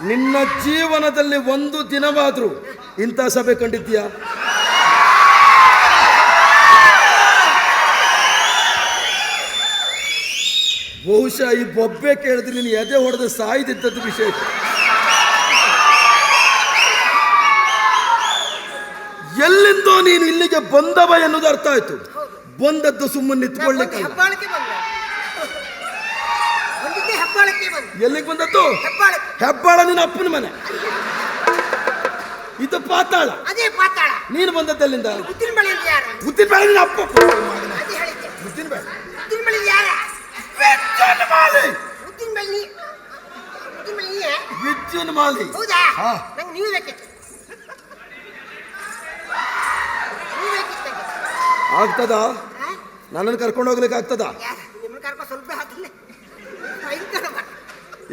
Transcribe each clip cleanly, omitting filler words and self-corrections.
ನಿನ್ನ ಜೀವನದಲ್ಲಿ ಒಂದು ದಿನವಾದ್ರೂ ಇಂಥ ಸಭೆ ಕಂಡಿದ್ದೀಯಾ? ಬಹುಶಃ ಈ ಬೊಬ್ಬೆ ಕೇಳಿದ್ರೆ ನೀನು ಎದೆ ಹೊಡೆದು ಸಾಯ್ದಿದ್ದದ್ದು ವಿಶೇಷ. ಎಲ್ಲಿಂದೋ ನೀನು ಇಲ್ಲಿಗೆ ಬಂದವ ಎನ್ನುವುದು ಅರ್ಥ ಆಯ್ತು. ಬಂದದ್ದು ಸುಮ್ಮನೆ ನಿಂತ್ಕೊಳ್ಳಿಕ್ಕೆ. ಎಲ್ಲಿಗೆ ಬಂದದ್ದು? ಹೆಬ್ಬಾಳ ನಿನ್ನ ಅಪ್ಪನ ಮನೆ. ಇದು ಪಾತಾಳ. ನೀನು ಬಂದದ್ದಲ್ಲಿಂದ ಉದ್ದಿನಬೇಳೆ. ನಿನ್ನ ಅಪ್ಪ ಉದ್ದಿನಬೇಳೆ. ವಿದ್ಯುನ್ ಮಾಲಿ. ಆಗ್ತದ? ನನ್ನನ್ನು ಕರ್ಕೊಂಡು ಹೋಗ್ಲಿಕ್ಕೆ ಆಗ್ತದ?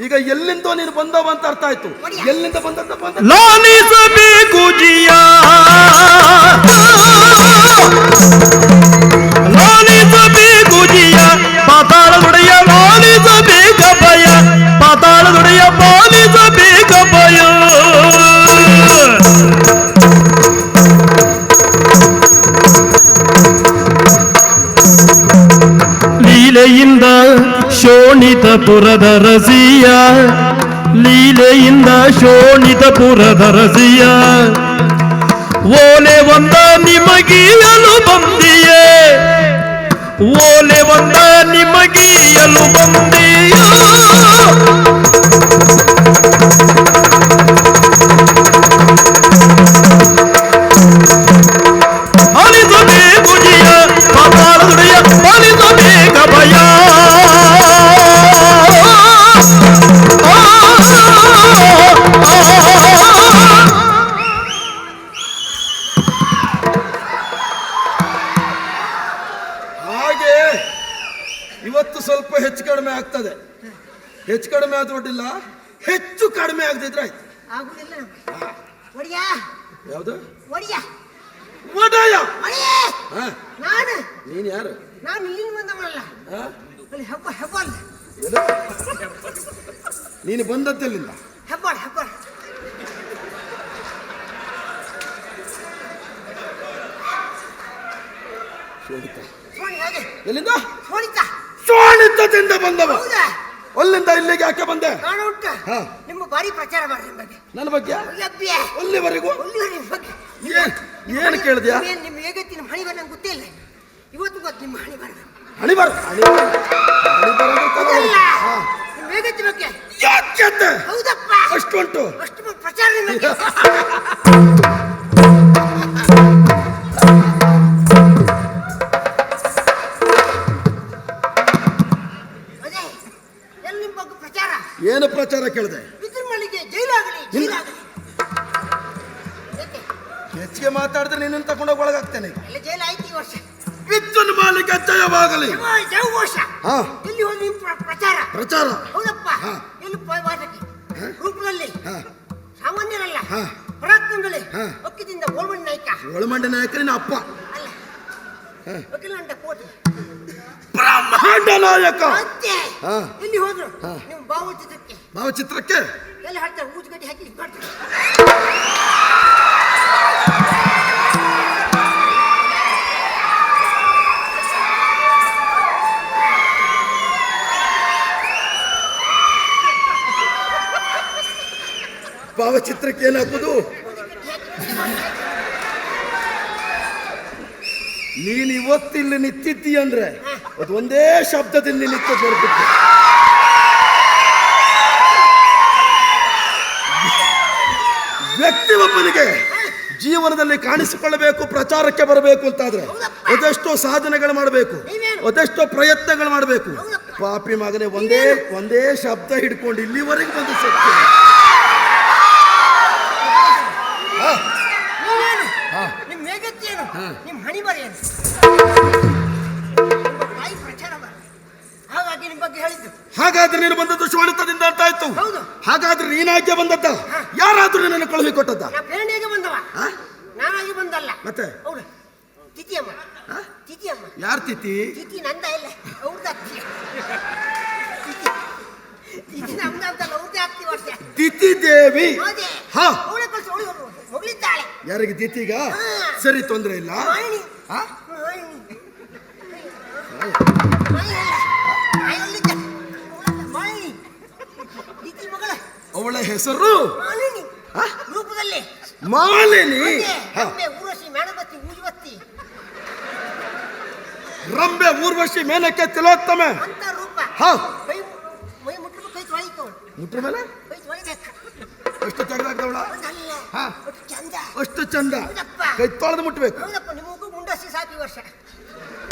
ಈಗ ಎಲ್ಲಿಂದೋ ನೀನು ಬಂದವ ಅಂತ ಅರ್ಥ ಆಯ್ತು. ಎಲ್ಲಿಂದ ಬಂದದ್ದು? ಲಾಲಿಸಬೇಕು ಜಿಯ, ಲಾಲಿಸಬೇಕು ಜಿಯ, ಪಾತಾಳ ದುಡಿಯ ಲಾಲಿಸಬೇಕ ಭಯ, ಪಾತಾಳ ದುಡಿಯ ಪಾಲಿಸಬೇಕ ಭಯ. ಲೀಲೆಯಿಂದ ಶೋಣಿತಪುರದ ರಸಿಯ, ಲೀಲೆಯಿಂದ ಶೋಣಿತಪುರದ ರಸಿಯ, ಓಲೆ ಒಂದ ನಿಮಗೀಯಲು ಬಂದಿಯೇ, ಓಲೆ ಒಂದ ನಿಮಗೀಯಲು ಬಂದಿಯ. ಅಲಿಸಬೇಕು ಜಿಯ, ಪಾತಾಳ ದುಡಿಯ ಪಾಲಿಸಬೇಕ ಭಯ. ಹಾಗೆ ಇವತ್ತು ಸ್ವಲ್ಪ ಹೆಚ್ಚು ಕಡಿಮೆ ಆಗ್ತದೆ. ಹೆಚ್ಚು ಕಡಿಮೆ ಆದ್ರೊಡ್ಡಿಲ್ಲ, ಹೆಚ್ಚು ಕಡಿಮೆ ಆಗದಿದ್ರೆ ಆಯ್ತು. ಯಾವುದು? ಒಡೆಯ. ನೀನು ಯಾರು? ನೀನು ಬಂದದ್ದೆಲ್ಲಿಂದ? ಎಲ್ಲಿಂದ? ಸೋಣಿತದಿಂದ ಬಂದವ. ಅಲ್ಲಿಂದ ಇಲ್ಲಿಗೆ ಯಾಕೆ ಬಂದೆ? ನಿಮ್ಮ ಬಾರಿ ಪ್ರಚಾರ ಮಾಡಿ ನನ್ನ ಬಗ್ಗೆ. ಅಲ್ಲಿವರೆಗೂ ಏನು ಕೇಳಿದ್ಯಾ? ನಿಮ್ಮ ಹೇಗತ್ತಿನ ಹಣಿ ಬರ ನಂಗೆ ಗೊತ್ತಿಲ್ಲ. ಇವತ್ತು ಗೊತ್ತು ನಿಮ್ಮ ಹಣಿ ಬರ. ಹಣಿ ಬರ ನಿಮ್ಮ ಹೇಗತ್ತಿ ಬಗ್ಗೆ ಯಾಕೆ? ಹೌದಪ್ಪ, ಅಷ್ಟು ಉಂಟು. ಅಷ್ಟು ಪ್ರಚಾರ ನಿಮಗೆ. ಏನು ಪ್ರಚಾರ ಕೇಳಿದೆ? ಹೆಚ್ಚಿಗೆ ಮಾತಾಡಿದ್ರೆ ನಿನ್ನನ್ನು ತಗೊಂಡೋಗಿ ಒಳಗಾಗ್ತೇನೆ. ವಿದ್ಯುನ್ ಮಾಲಿಗೆ ಜಯವಾಗಲಿ. ಇಲ್ಲಿ ಹೋಗಿ ಪ್ರಚಾರ ಪ್ರಚಾರ. ಹೌದಪ್ಪ. ಇಲ್ಲಿ ರೂಪದಲ್ಲಿ ಸಾಮಾನ್ಯರಲ್ಲ, ಪರಾಕ್ರಮದಲ್ಲಿ ಒಕ್ಕಿದಿಂದ ಗೋಲ್ಮಂಡ ನಾಯಕ. ಗೋಲ್ಮಂಡ ನಾಯಕ ನಿನ್ನ ಅಪ್ಪ ಅಲ್ಲ, ವಕೀಲಂಡ ಕೋಟಿ ಬ್ರಹ್ಮಾಂಡ ನಾಯಕ. ಇಲ್ಲಿ ಹೋದ್ರು ನೀವು ಭಾವಚಿತ್ರಕ್ಕೆ. ಭಾವಚಿತ್ರಕ್ಕೆ ಎಲ್ಲಿ ಹಾಕ್ತಾರೆ? ಊಜಗಡ್ಡಿ ಹಾಕಿ ಮಾಡ್ತಾರೆ. ಭಾವಚಿತ್ರಕ್ಕೆ ಏನು ಹಾಕುದು? ನೀನು ಇವತ್ತಿಲ್ಲಿ ನಿಂತಿದ್ದೀ ಅಂದ್ರೆ ಅದು ಒಂದೇ ಶಬ್ದದಲ್ಲಿ ನಿಂತು ಬರ್ಬಿಟ್ಟು. ವ್ಯಕ್ತಿ ಒಬ್ಬನಿಗೆ ಜೀವನದಲ್ಲಿ ಕಾಣಿಸಿಕೊಳ್ಳಬೇಕು, ಪ್ರಚಾರಕ್ಕೆ ಬರಬೇಕು ಅಂತಾದ್ರೆ ಅದೆಷ್ಟೋ ಸಾಧನೆಗಳು ಮಾಡಬೇಕು, ಅದೆಷ್ಟೋ ಪ್ರಯತ್ನಗಳು ಮಾಡಬೇಕು. ಪಾಪಿ ಮಗನೇ ಒಂದೇ ಶಬ್ದ ಹಿಡ್ಕೊಂಡು ಇಲ್ಲಿವರೆಗೆ ಬಂದು ಸತ್ಯ. ನಿಮ್ಮ ಹೇಗತ್ತಿ ಏನು? ನಿಮ್ಮ ಹಣಿ ಬರ ಏನು? ಪ್ರಚಾರ ಹಾಗಾಗಿ ನಿಮ್ಮ ಬಗ್ಗೆ ಹೇಳಿದ್ದು. ಹಾಗಾದ್ರೆ ನೀನು ಬಂದದ್ದು ಶೋಣಿತದಿಂದ ಅಂತ ಆಯ್ತು. ಹಾಗಾದ್ರೆ ನೀನಾಗೆ ಬಂದದ್ದ? ಯಾರಾದ್ರೂ ನಿನ್ನನ್ನು ಕಳುಹಿ ಕೊಟ್ಟದ್ದ? ಪ್ರೇರಣೆಗೆ ಬಂದವ, ನಾನಾಗಿ ಬಂದಲ್ಲ. ಮತ್ತೆ ಹೌದು, ತಿಥಿಯಮ್ಮ. ತಿಥಿಯಮ್ಮ ಯಾರು? ತಿಥಿ ತಿಥಿ ನಂದ ಇಲ್ಲ, ಅವ್ರದ್ದು ತಿಥಿ ನಮ್ದಂತಲ್ಲ, ಅವ್ರದ್ದೇ 10 ವರ್ಷ. ತಿಥಿ ದೇವಿ ಅದೇ ಹಾ ಅವಳೆ ಕಳ್ಸಿ ಅವಳು ಮಗಳಿದ್ದಾಳೆ. ಯಾರಿಗೆ ದಿತಿಗ ಹಾ. ಸರಿ ತೊಂದ್ರೆ ಇಲ್ಲ ಮಾಲಿನಿ ಹಾ? ಮಾಲಿನಿ ಮಾಲಿನಿ ದಿತಿ ಮಗಳ ಅವಳ ಹೆಸರು ಮಾಲಿನಿ ಹಾ? ರೂಪದಲ್ಲಿ ಮಾಲಿನಿ ಹಾ. ರಂಬೆ ಊರ್ವಶಿ ಮೇಣಬತ್ತಿ ಊಜುವತ್ತಿ ರಂಬೆ ಊರ್ವಶಿ ಮೇನಕ್ಕೆ ತಿಲೋತ್ತಮ ಅಂತ ರೂಪ. ಹಾ. ಕೈ ಮೈ ಮುಟ್ಟಬೇಕು, ಕೈ ತೊಳಿತವಳು, ಮುಟ್ರ ಮೇಲೆ ಕೈ ತೊಳಿಬೇಕು. ಅಷ್ಟು ತೆಗೆದಾಕ್ದವಳ ಒಂದಲ್ಲ ಹಾ. ಒಟ್ಟು ಚಂದ. ಅಷ್ಟು ಚಂದ ಹೌದಪ್ಪ. ಕೈ ತೊಳೆದು ಮುಟ್ಬೇಕು. ಹೌದಪ್ಪ, ನಿಮಗೂ ಮುಂಡಸಿ ಸಾಕಿ ವರ್ಷ.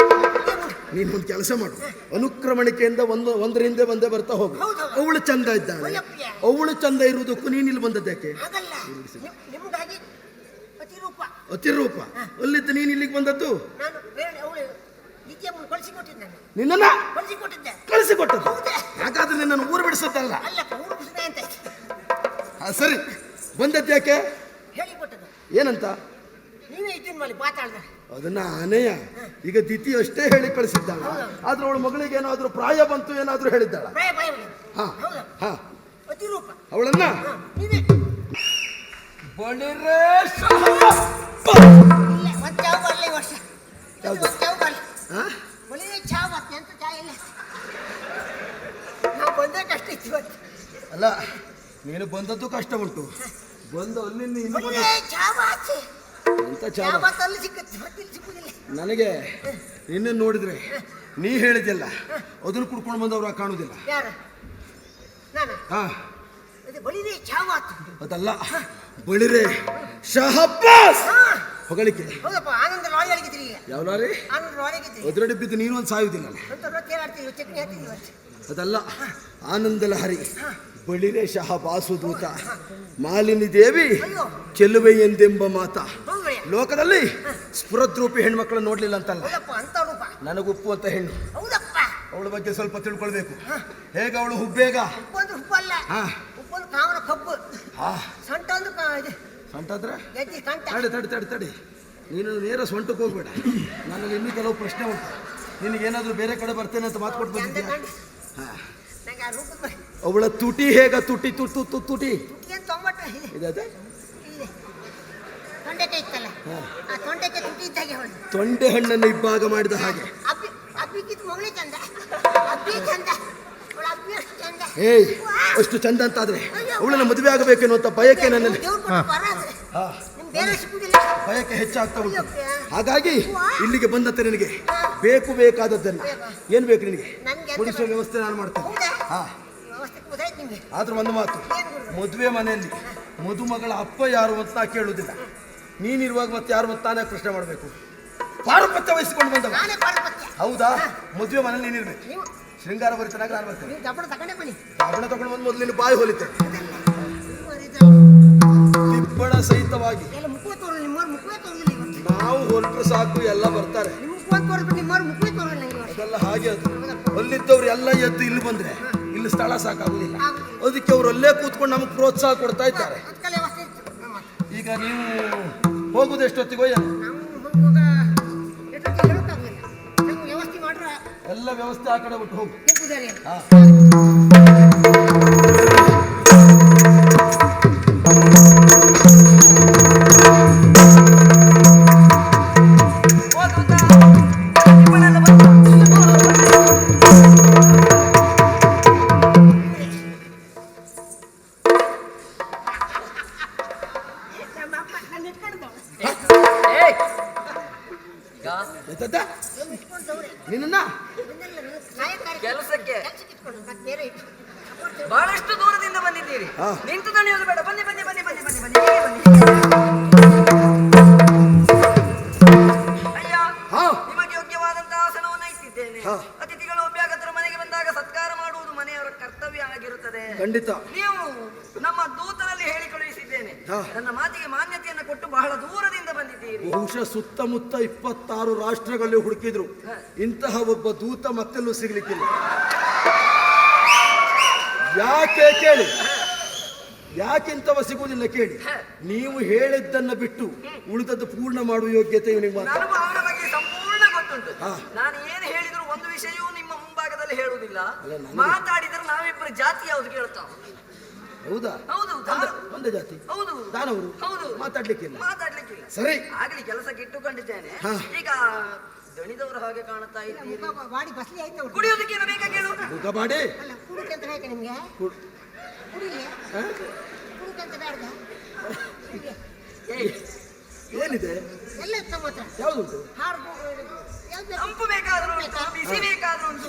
ನೀನು ಒಂದು ಕೆಲಸ ಮಾಡು, ಅನುಕ್ರಮಣಿಕೆಯಿಂದ ಒಂದರಿಂದ ಒಂದೇ ಬರ್ತಾ ಹೋಗು. ಹೌದೌದು. ಅವಳು ಚಂದ ಇದ್ದಾಳೆ, ಒಯ್ಯಪ್ಪ. ಅವಳು ಚಂದ ಇರುವುದಕ್ಕೂ ನೀನು ಇಲ್ಲಿ ಬಂದದ್ದಕ್ಕೆ ಹಾಗಲ್ಲ, ನಿಮಗಾಗಿ ಅತಿರೂಪ. ಅತಿರೂಪ ಅಲ್ಲಿದ್ದ ನೀನು ಇಲ್ಲಿಗೆ ಬಂದದ್ದು. ನಾನು ಬೇರೆ ಅವಳು ನಿತ್ಯಮ್ಮನ ಕಳಿಸಿಕೊಟ್ಟಿದ್ದೆ, ನಾನು ನಿನ್ನನ್ನ ಕಳಿಸಿಕೊಟ್ಟಿದ್ದೆ. ಕಳಿಸಿಕೊಟ್ಟದ್ದು. ಹೌದೇ? ಹಾಗಾದ್ರೆ ನಿನ್ನನ್ನು ಊರು ಬಿಡಿಸುತ್ತಲ್ಲ. ಅಲ್ಲಪ್ಪ, ಊರು ಬಿಸಿದೆ ಅಂತ ಸರಿ, ಬಂದದ್ದು ಯಾಕೆ? ಹೇಳಿಕೊಟ್ಟದ್ದು. ಏನಂತ? ನೀವೇ ಇಟ್ಟಿನ ಮಾಡಿ ಮಾತಾಡ್ದೆ. ಅದನ್ನ ಆನೆಯ ಈಗ ದಿತಿ ಅಷ್ಟೇ ಹೇಳಿ ಕಳಿಸಿದ್ದಾಳ. ಆದ್ರೆ ಅವಳ ಮಗಳಿಗೆ ಏನಾದ್ರೂ ಪ್ರಾಯ ಬಂತು, ಏನಾದ್ರೂ ಹೇಳಿದ್ದಾಳ? ಭಯ ಭಯ ಹಾ ಹೌದಾ? ಹಾ. ಅತಿರೂಪ. ಅವಳನ್ನ ನೀವೇ ಬಳಿರೆ ಇಲ್ಲ, ಒಂದು ಚಾವು ಬರಲ್ಲ ಈ ವರ್ಷ. ಯಾವ್ದು? ಒಂದು ಚಾವು ಬರಲ್ಲ. ಹಾ? ಒಳ್ಳೆ ಚಾವು ಬರ್ತದೆ ಅಂತ ಚಾ ಇಲ್ಲ. ನಾವು ಬಂದೇ ಕಷ್ಟ ಇತ್ತು ಇವತ್ತು. ಅಲ್ಲ, ನೀನು ಬಂದದ್ದು ಕಷ್ಟ ಉಂಟು, ಬಂದು ಅಲ್ಲಿಂದ ಇನ್ನು ಒಳ್ಳೆ ಚಾವು ಆಚೆ. ಎಂತ ಚಾವು ಚಾವ. ಮತ್ತೆ ಅಲ್ಲಿ ಸಿಕ್ಕತ್ತೆ, ಮತ್ತೆ ಇಲ್ಲಿ ಸಿಕ್ಕುದಿಲ್ಲ. ನನಗೆ ನಿನ್ನ ನೋಡಿದ್ರೆ ನೀ ಹೇಳಿದ್ಯಲ್ಲ, ಅದನ್ನು ಕುಡ್ಕೊಂಡು ಬಂದವ್ರು ಕಾಣುದಿಲ್ಲ. ಯಾರು? ನಾನು ಹಾ, ಅದು ಬಳಿನೇ ಚಾವು ಆತು. ಅದಲ್ಲ, ಬಳಿರೆ ಶಹಬ್ಬಾಸ್ ಹಾ, ಹೊಗಳಿಕೆ. ಹೌದಪ್ಪ, ಆನಂದ ಲಾರಿ ಅಲ್ಲಿಗಿದ್ರಿ ಈಗ. ಯಾವ ಲಾರಿ? ಆನಂದ ಲಾರಿಗಿದ್ರಿ ಒದ್ರಡಿ ಬಿದ್ದು ನೀನು ಒಂದು ಸಾಯುವುದಿಲ್ಲ. ಅಂತ ತೇಲಾಡ್ತೀವಿ, ಚಟ್ನಿ ಹಾಕ್ತೀವಿ ಇವತ್ತು. ಅದಲ್ಲ, ಆನಂದ ಲಹರಿ ಬಳಿರೆ ಶಹಬಾಸು ದೂತ ಮಾಲಿನಿ ದೇವಿ ಅಯ್ಯೋ, ಚೆಲುವೆ ಎಂದೆಂಬ ಮಾತ. ಹೌದ್ರಿ? ಲೋಕದಲ್ಲಿ ಸ್ಫುರದ್ರೂಪಿ ಹೆಣ್ಮಕ್ಳು ನೋಡ್ಲಿಲ್ಲ ಅಂತಲ್ಲ, ಹೌದಪ್ಪ, ಅಂತ ರೂಪ. ನನಗುಪ್ಪು ಅಂತ ಹೆಣ್ಣು. ಹೌದಪ್ಪ, ಅವಳ ಬಗ್ಗೆ ಸ್ವಲ್ಪ ತಿಳ್ಕೊಳ್ಬೇಕು. ಹೇಗ ಅವಳು ಹುಬ್ಬೇಗ? ಉಪ್ಪಂದ್ರೆ ಉಪ್ಪಲ್ಲ, ಹಾ ಉಪ್ಪಂದ್ರೆ ಕಾಮನ ಕಬ್ಬು, ಹಾ. ಸಂಟ ಅಂದ್ರೆ ಇದು ಸಂಟಾದ್ರೆ ಗೆಜ್ಜೆ ಕಂಟ. ತಡಿ ತಡಿ ತಡಿ ತಡಿ, ನೀನು ನೇರ ಸೊಂಟಕ್ಕೆ ಹೋಗ್ಬೇಡ. ನನಗೆ ಇನ್ನೂ ಕೆಲವು ಪ್ರಶ್ನೆ ಉಂಟು. ನಿನಗೇನಾದ್ರೂ ಬೇರೆ ಕಡೆ ಬರ್ತೇನೆ ಅಂತ ಮಾತು ಕೊಟ್ಟು ಚಂದ ಬಂದಿದ್ಯಾ? ಕಂಡು ಹಾ. ನಂಗೆ ಆ ರೂಪದ ಬಗ್ಗೆ ಅವಳ ತುಟಿ ಹೇಗ? ತುಟಿ ತುಟಿ ತುಟಿ ತುಟಿ ಏನು ತೊಂಬಟ್ಟ ಇದೆ ಇದೆ ಇದೆ. ತೊಂಡೆಕಾಯಿ ಇತ್ತಲ್ಲ, ಹಾ. ಆ ತೊಂಡೆಕಾಯಿ ತುಟಿ ಇದ್ದಾಗೆ ಅವಳು. ತೊಂಡೆ ಹಣ್ಣನ್ನು ಇಬ್ಬಾಗ ಮಾಡಿದ ಹಾಗೆ. ಅಬ್ಬಿ ಅಬ್ಬಿಕ್ಕಿದ್ದು ಮಗಳೇ ಚಂದ, ಅಬ್ಬಿ ಚಂದ, ಅವಳ ಅಬ್ಬಿ ಅಷ್ಟು ಚಂದ. ಏಯ್, ಅಷ್ಟು ಚಂದ ಅಂತಾದ್ರೆ ಅವಳನ್ನ ಮದುವೆ ಆಗಬೇಕೇನೋ ಅಂತ ಬಯಕೆ ನನ್ನಲ್ಲಿ. ದೇವ್ರು ಕೊಟ್ಟು ವರ ಅದು. ಹಾ, ನಿಮ್ಗೆ ಬೇರೆ ಸಿಕ್ಕುದಿಲ್ಲ. ಬಯಕೆ ಹೆಚ್ಚಾಗ್ತಾ ಉಂಟು. ಅಯ್ಯಪ್ಪ. ಹಾಗಾಗಿ ಇಲ್ಲಿಗೆ ಬಂದಂತೆ ನಿನಗೆ ಬೇಕಾದದ್ದನ್ನು ಏನ್ ಬೇಕು ನಿನಗೆ ನನ್ಗೆ ಎಂತ ಕೊಡಿಸುವ ವ್ಯವಸ್ಥೆ ನಾನು ಮಾಡ್ತೇನೆ. ಹೌದಾ? ಹಾ, ವ್ಯವಸ್ಥೆ ಗೊತ್ತಾಯ್ತು ನಿಮ್ಗೆ. ಆದ್ರೂ ಒಂದು ಮಾತು, ಏನು ಗುರು? ಮದುವೆ ಮನೆಯಲ್ಲಿ ಮದುಮಗಳ ಅಪ್ಪ ಯಾರು ಅಂತ ನಾ ಕೇಳುವುದಿಲ್ಲ. ನೀನಿರುವಾಗ ಮತ್ತೆ ಯಾರು ಅಂತ ತಾನೇ ಪ್ರಶ್ನೆ ಮಾಡಬೇಕು. ಪಾರುಪತ್ಯ ವಹಿಸಿಕೊಂಡು ಬಂದವ. ನಾನೇ ಪಾರುಪತ್ಯ. ಹೌದಾ? ಮದುವೆ ಮನೇಲಿ ನೀನಿರ್ಬೇಕು. ನೀವು ಶೃಂಗಾರ ಭರಿತನಾಗಿ ನಾನು ಬರ್ತೇನೆ. ನೀವು ದಪ್ಪಣ ತಗೊಂಡೇ ಬನ್ನಿ. ಕಾಬಣ ತಗೊಂಡು ಬಂದು ಮೊದಲು ಬಾಯಿ ಹೊಲಿತೇನೆ, ತಿಬ್ಬಣ ಸಹಿತವಾಗಿ. ಎಲ್ಲ ಮುಖವೇ ತೋರಲ್ಲ, ನಿಮ್ಮವ್ರು ಮುಖವೇ ತೋರಲಿಲ್ಲ ಇವತ್ತು. ನಾವು ಹೊರಟು ಸಾಕು, ಎಲ್ಲ ಬರ್ತಾರೆ. ನಿಮ್ಮ ಮುಖವೇ ತೋರಿಸ್ಬಿಟ್ಟು ನಿಮ್ಮವ್ರು ಮುಖವೇ ತೋರಲ್ಲ ನಂಗೆ ಇವತ್ತು. ಅದೆಲ್ಲ ಹಾಗೆ ಅದು. ಅಲ್ಲಿದ್ದವ್ರು ಎಲ್ಲ ಎದ್ದು ಇಲ್ಲಿ ಬಂದ್ರೆ ಇಲ್ಲಿ ಸ್ಥಳ ಸಾಕಾಗುದಿಲ್ಲ. ಅದಕ್ಕೆ ಅವ್ರು ಅಲ್ಲೇ ಕೂತ್ಕೊಂಡು ನಮಗೆ ಪ್ರೋತ್ಸಾಹ ಕೊಡ್ತಾ ಇದ್ದಾರೆ. ಅದಕ್ಕೆಲ್ಲ ವ್ಯವಸ್ಥೆ ಇತ್ತು ನಮ್ಮ. ಈಗ ನೀವು ಹೋಗುದು ಎಷ್ಟೊತ್ತಿಗೋ ಏನು? ನಾವು ಹೋಗುವಾಗ ಎಷ್ಟೊತ್ತಿಗೆ ಹೇಳೋಕ್ಕಾಗಲಿಲ್ಲ. ನಾವು ವ್ಯವಸ್ಥೆ ಮಾಡ್ರೆ ಎಲ್ಲ ವ್ಯವಸ್ಥೆ ಆ ಕಡೆ ಬಿಟ್ಟು ಹೋಗು. ಕೆಂಪುದಾರಿ ಹಾ. ನಮ್ಮ ಅಪ್ಪ ನನ್ನ ಇಟ್ಕೊಂಡವ್ರು. ಎದ್ದದ್ದ? ಇಟ್ಕೊಂಡವ್ರೆ. ನಿನ್ನ ಕೆಲಸಕ್ಕೆ ಇಟ್ಕೊಂಡು ಮತ್ತೆ ಬೇರೆ ಇಟ್ಟು ಬಹಳಷ್ಟು ದೂರದಿಂದ ಬಂದಿದ್ದೀರಿ. ಹಾ. ನಿಂತು ದಣಿಯೋದು ಬೇಡ, ಬನ್ನಿ ಬನ್ನಿ ಬನ್ನಿ ಬನ್ನಿ ಬನ್ನಿ ಬನ್ನಿ ಬನ್ನಿ. ಅಯ್ಯ, ಹಾ. ನಿಮಗೆ ಯೋಗ್ಯವಾದಂತಹ ಆಸನವನ್ನು ಇಟ್ಟಿದ್ದೇನೆ. ಹಾ. ಅತಿಥಿಗಳು ಅಭ್ಯಾಗತರು ಮನೆಗೆ ಬಂದಾಗ ಸತ್ಕಾರ ಮಾಡುವುದು ಮನೆಯವರ ಕರ್ತವ್ಯ ಆಗಿರುತ್ತದೆ. ಖಂಡಿತ. ನೀವು ನಮ್ಮ ದೂತನಲ್ಲಿ ಹೇಳಿ ಕಳುಹಿಸಿದ್ದೇನೆ. ಹಾ. ನನ್ನ ಮಾತಿಗೆ ಮಾನ್ಯತೆಯನ್ನು ಕೊಟ್ಟು ಬಹಳ ದೂರದಿಂದ ಬಂದಿದ್ದೀರಿ. ಬಹುಶಃ ಸುತ್ತಮುತ್ತ 26 ರಾಷ್ಟ್ರಗಳಲ್ಲಿ ಹುಡುಕಿದ್ರು ಇಂತಹ ಒಬ್ಬ ದೂತ ಮತ್ತೆಲ್ಲೂ ಸಿಗ್ಲಿಕ್ಕಿಲ್ಲ. ಯಾಕೆ ಕೇಳಿ, ಯಾಕಿಂತವ ಸಿಗುವುದಿಲ್ಲ ಕೇಳಿ. ನೀವು ಹೇಳಿದ್ದನ್ನ ಬಿಟ್ಟು ಉಳಿದದ್ದು ಪೂರ್ಣ ಮಾಡುವ ಯೋಗ್ಯತೆ ಇವನಿಗೆ ಮಾತ್ರ. ನನಗೂ ಅವನ ಬಗ್ಗೆ ಸಂಪೂರ್ಣ ಗೊತ್ತುಂಟು. ಹಾ. ನಾನು ಏನು ಹೇಳಿದ್ರು ಒಂದು ವಿಷಯವೂ ನಿಮ್ಮ ಮುಂಭಾಗದಲ್ಲಿ ಹೇಳುವುದಿಲ್ಲ. ಅಲ್ಲ, ನಾನು- ಮಾತಾಡಿದ್ರೆ ನಾವಿಬ್ಬರು ಜಾತಿ ಯಾವುದು ಕೇಳ್ತಾವ. ಹೌದಾ? ಹೌದು ಒಂದೇ ಜಾತಿ ಹೌದು ದಾನವರು ಹೌದು ಮಾತಾಡ್ಲಿಕ್ಕಿಲ್ಲ. ಮಾತಾಡ್ಲಿಕ್ಕಿಲ್ಲ. ಸರಿ, ಆಗ್ಲಿ ಕೆಲಸಕ್ಕೆ ಇಟ್ಟುಕೊಂಡಿದ್ದೇನೆ. ಹಾ. ಈಗ ದಣಿದವರು ಹಾಗೆ ಕಾಣುತ್ತಾ ಇದ್ದೀರಿ. ಬಾಡಿ ಬಸ್ಲಿ ಆಯ್ತು ಅವ್ರು. ಕುಡಿಯೋದಕ್ಕೆ ಏನು ಬೇಕಾ ಕೇಳು? ಮುಖ ಮಾಡಿ ಅಲ್ಲ ಕುಡಿಕೆ ಅಂತ ಬೇಕಾ ನಿಮ್ಗೆ? ಕುಡಿಲಿ ಕುಡಿಕೆ ಅಂತ ಬೇಡ. ಏಯ್, ಏನಿದೆ? ಎಲ್ಲ ಇತ್ತು ಮಾತ್ರ ಯಾವ್ದುಂಟು? ಹಾಡು ಯಾವ್ದು ತಂಪು ಬೇಕಾದ್ರೂ ಉಂಟು, ಬಿಸಿ ಬೇಕಾದ್ರೂ ಉಂಟು.